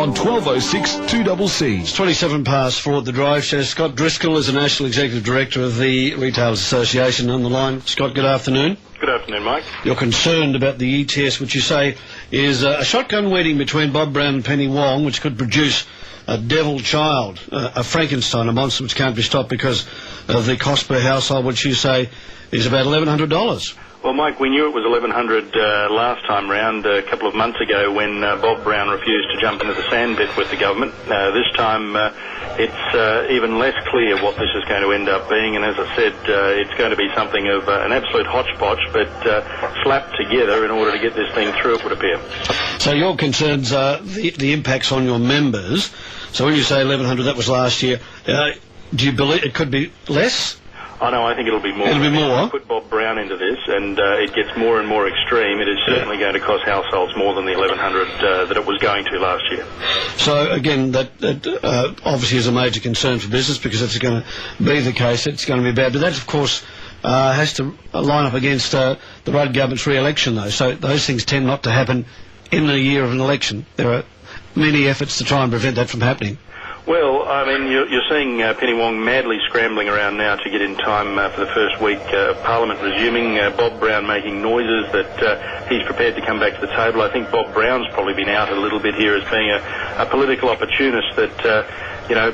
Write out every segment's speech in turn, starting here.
on 1206 2CC. It's 27 past 4 at the drive show. Scott Driscoll is the National Executive Director of the Retailers Association on the line. Scott, good afternoon. Good afternoon, Mike. You're concerned about the ETS, which you say is a shotgun wedding between Bob Brown and Penny Wong, which could produce a devil child, a Frankenstein, a monster which can't be stopped because of the cost per household, which you say is about $1,100. Well, Mike, we knew it was $1,100 last time round, a couple of months ago, when Bob Brown refused to jump into the sand pit with the government. This time it's even less clear what this is going to end up being, and as I said, it's going to be something of an absolute hodgepodge, but slapped together in order to get this thing through, it would appear. So your concerns are the impacts on your members. So when you say 1,100, that was last year, do you believe it could be less? Oh, no, I think it'll be more. It'll be more? Put Bob Brown into this, and it gets more and more extreme. It is certainly going to cost households more than the $1,100 that it was going to last year. So, again, that obviously is a major concern for business, because if it's going to be the case, it's going to be bad. But that, of course, has to line up against the Rudd government's re-election, though. So those things tend not to happen in the year of an election. There are many efforts to try and prevent that from happening. Well, I mean, you're seeing Penny Wong madly scrambling around now to get in time for the first week of Parliament resuming. Bob Brown making noises that he's prepared to come back to the table. I think Bob Brown's probably been out a little bit here as being a political opportunist that,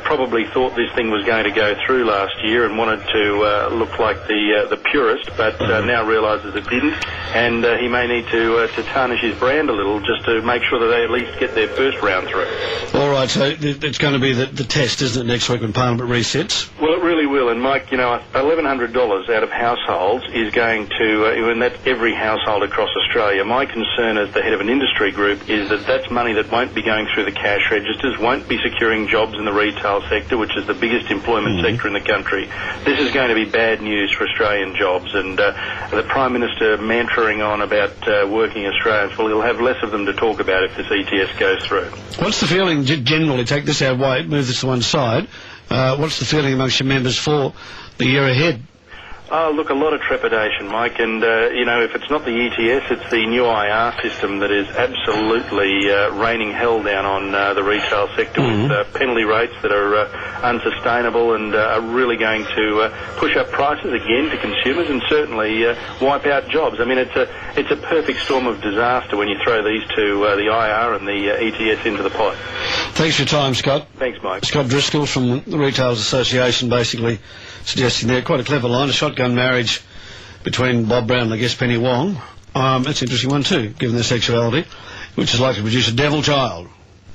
probably thought this thing was going to go through last year and wanted to look like the purist, but now realises it didn't, and he may need to tarnish his brand a little just to make sure that they at least get their first round through. All right, so it's going to be the test, isn't it, next week when Parliament resets? Well, it really will, and Mike, $1,100 out of households is going to, and that's every household across Australia. My concern as the head of an industry group is that that's money that won't be going through the cash registers, won't be securing jobs in the retail sector, which is the biggest employment sector in the country. This is going to be bad news for Australian jobs, and the Prime Minister mantraing on about working Australians, well, he'll have less of them to talk about if this ETS goes through. What's the feeling generally, take this out of the way, move this to one side, what's the feeling amongst your members for the year ahead? Oh, look, a lot of trepidation, Mike, and, if it's not the ETS, it's the new IR system that is absolutely raining hell down on the retail sector with penalty rates that are unsustainable and are really going to push up prices again to consumers and certainly wipe out jobs. I mean, it's a perfect storm of disaster when you throw these two, the IR and the ETS, into the pot. Thanks for your time, Scott. Thanks, Mike. Scott Driscoll from the Retailers Association, basically suggesting there quite a clever line, a shotgun marriage between Bob Brown and I guess Penny Wong. That's an interesting one too, given their sexuality, which is likely to produce a devil child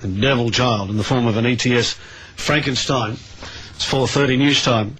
in the form of an ETS Frankenstein. It's 4:30 news time.